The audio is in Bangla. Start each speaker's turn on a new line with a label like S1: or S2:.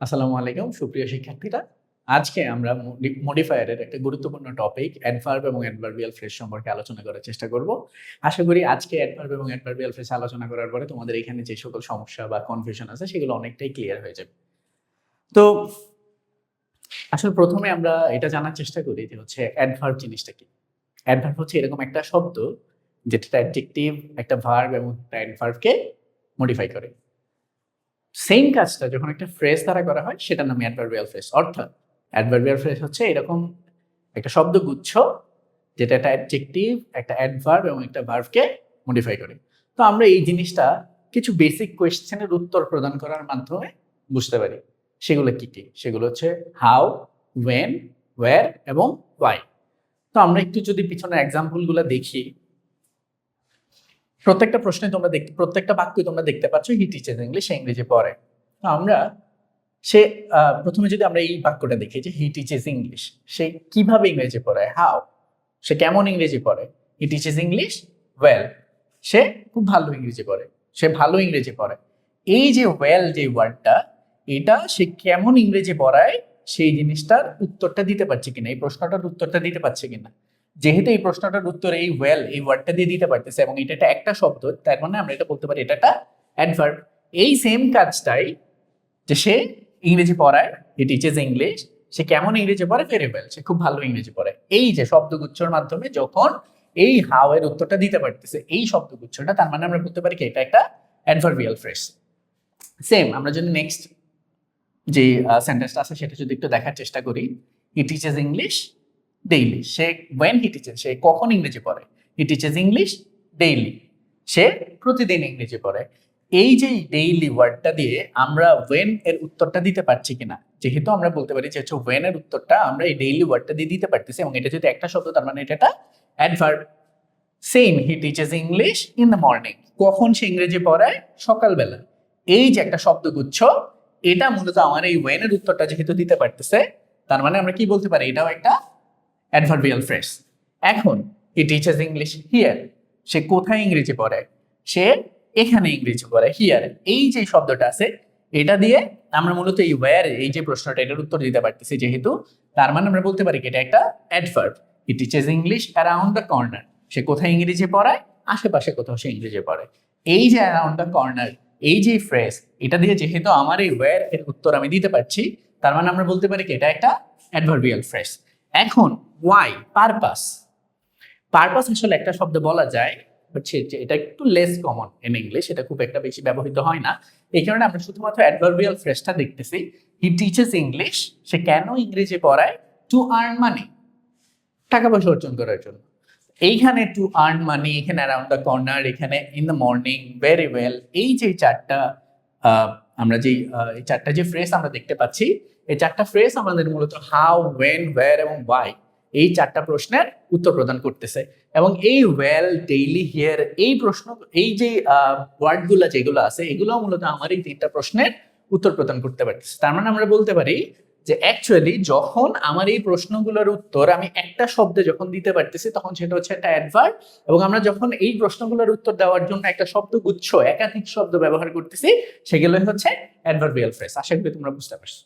S1: আসসালামু আলাইকুম সুপ্রিয় শিক্ষার্থীরা। আজকে আমরা মডিফায়ারের একটা গুরুত্বপূর্ণ টপিক অ্যাডভার্ব এবং অ্যাডভার্বিয়াল ফ্রেজ সম্পর্কে আলোচনা করার চেষ্টা করব। আশা করি আজকে অ্যাডভার্ব এবং অ্যাডভার্বিয়াল ফ্রেজ আলোচনা করার পরে তোমাদের এখানে যে সকল সমস্যা বা কনফিউশন আছে সেগুলো অনেকটাই ক্লিয়ার হয়ে যাবে। তো আসলে প্রথমে আমরা এটা জানার চেষ্টা করি যে হচ্ছে অ্যাডভার্ব জিনিসটা কি। অ্যাডভার্ব হচ্ছে এরকম একটা শব্দ যেটা অ্যাডজেক্টিভ, একটা ভার্ব এবং একটা অ্যাডভার্বকে মডিফাই করে। সেম কাজটা যখন একটা ফ্রেজ দ্বারা করা হয় সেটার নাম অ্যাডভার্বিয়াল ফ্রেজ। অর্থাৎ অ্যাডভার্বিয়াল ফ্রেজ হচ্ছে এরকম একটা শব্দগুচ্ছ যেটা একটা অ্যাডজেক্টিভ, একটা অ্যাডভার্ব এবং একটা ভার্বকে মডিফাই করে। তো আমরা এই জিনিসটা কিছু বেসিক কোয়েশ্চেনের উত্তর প্রদান করার মাধ্যমে বুঝতে পারি। সেগুলো কি কি? সেগুলো হচ্ছে হাউ, ওয়েন, ওয়্যার এবং ওয়াই। তো আমরা একটু যদি পিছনের এক্সাম্পলগুলো দেখি, প্রত্যেকটা প্রশ্নে তোমরা প্রত্যেকটা বাক্যই তোমরা দেখতে পাচ্ছ হি টিচেস ইংলিশ, সে ইংরেজি পড়ে। তো আমরা সে প্রথমে যদি আমরা এই বাক্যটা দেখি যে হি টিচেস ইংলিশ, সে কিভাবে ইংরেজি পড়ায়, হাউ, সে কেমন ইংরেজি পড়ে। হি টিচেস ইংলিশ ওয়েল, সে খুব ভালো ইংরেজি পড়ে, সে ভালো ইংরেজি পড়ে। এই যে ওয়েল যে ওয়ার্ডটা, এটা সে কেমন ইংরেজি পড়ায় সেই জিনিসটার উত্তরটা দিতে পারছে কিনা, এই প্রশ্নটার উত্তরটা দিতে পারছে কিনা। যেহেতু এই প্রশ্নটার উত্তর এই ওয়েল এই ওয়ার্ডটা দিয়ে দিতে পারতেছে এবং এটা একটা শব্দ, তার মানে আমরা এটা বলতে পারি এটা একটা অ্যাডভার্ব। এই সেম কাজটাই যে সে ইংরেজি পড়ায়, হি টিচেস ইংলিশ, সে কেমন ইংরেজি পড়ে, ভেরি ওয়েল, সে খুব ভালো ইংরেজি পড়ে। এই যে শব্দগুচ্ছর মাধ্যমে যখন এই হাউ এর উত্তরটা দিতে পারতেছে এই শব্দগুচ্ছটা, তার মানে আমরা বলতে পারি কি এটা একটা অ্যাডভার্বিয়াল ফ্রেজ। সেম আমরা যদি নেক্সট যে সেন্টেন্সটা আছে সেটা যদি একটু দেখার চেষ্টা করি, হি টিচেস ইংলিশ ডেইলি, সে ওয়েন হি টিচেস, সে কখন ইংরেজি পড়ে, হি টিচেস ইংলিশ ডেইলি, সে প্রতিদিন ইংরেজি পড়ে। এই যে ডেইলি ওয়ার্ডটা দিয়ে আমরা ওয়েন এর উত্তরটা দিতে পারছি কিনা, যেহেতু আমরা বলতে পারি যে হচ্ছে ওয়েন এর উত্তরটা আমরা এই ডেইলি ওয়ার্ডটা দিয়ে দিতে পারতেছি এবং এটা যদি একটা শব্দ, তার মানে এটা একটা adverb. Same he teaches English in the morning, কখন সে ইংরেজি পড়ায়, সকালবেলা। এই যে একটা শব্দগুচ্ছ, এটা মূলত আমার এই ওয়েন এর উত্তরটা যেহেতু দিতে পারতেছে, তার মানে আমরা কি বলতে পারি এটাও একটা অ্যাডভার্বিয়াল ফ্রেজ। এখন হি টিচেস ইংলিশ হিয়ার, সে কোথায় ইংরেজি পড়ে, সে এখানে ইংরেজি পড়ে, হিয়ার। এই যে শব্দটা আছে এটা দিয়ে আমরা মূলত এই ওয়্যার এই যে প্রশ্নটা এটার উত্তর দিতে পারতেছি যেহেতু, তার মানে আমরা বলতে পারি এটা একটা adverb. He teaches English around the corner, সে কোথায় ইংরেজি পড়ায়, আশেপাশে কোথাও সে ইংরেজি পড়ে। এই যে অ্যারাউন্ড দ্য কর্নার এই যে ফ্রেজ, এটা দিয়ে যেহেতু আমার এই ওয়্যার এর উত্তর আমি দিতে পারছি, তার মানে আমরা বলতে পারি কি এটা একটা অ্যাডভার্বিয়াল ফ্রেজ। এখন ওয়াই, পারপাস। পারপাস আসলে একটা শব্দ বলা যায়, হচ্ছে যে এটা একটু লেস কমন ইন ইংলিশ, এটা খুব একটা বেশি ব্যবহৃত হয় না। এই কারণে আমরা শুধুমাত্র অ্যাডভার্বিয়াল ফ্রেজটা দেখতেছি। হি টিচেস ইংলিশ, সে কেন ইংরেজি পড়ায়, টু আর্ন মানি, টাকা পয়সা অর্জন করার জন্য। এইখানে টু আর্ন মানি, এখানে অ্যারাউন্ড দ্য কর্নার, এখানে in the morning, very well, এই যে চারটা আমরা যে এই চারটা যে ফ্রেজ আমরা দেখতে পাচ্ছি, এই চারটা ফ্রেজ আমাদের মূলত হাউ, ওয়েন, ওয়্যার এবং ওয়াই এই চারটা প্রশ্নের উত্তর প্রদান করতেছে। এবং এই ওয়েল, ডেইলি, হিয়ার এই প্রশ্ন, এই যে ওয়ার্ডগুলো যেগুলো আছে এগুলো মূলত আমার এই তিনটা প্রশ্নের উত্তর প্রদান করতে পারতেছে। তার মানে আমরা বলতে পারি যে অ্যাকচুয়ালি যখন আমার এই প্রশ্নগুলোর উত্তর আমি একটা শব্দে যখন দিতে পারতেছি তখন সেটা হচ্ছে একটা অ্যাডভার্ব, এবং আমরা যখন এই প্রশ্নগুলোর উত্তর দেওয়ার জন্য একটা শব্দগুচ্ছ, একাধিক শব্দ ব্যবহার করতেছি, সেগুলোই হচ্ছে অ্যাডভার্বিয়াল ফ্রেজ। আশা করি তোমরা বুঝতে পারছো।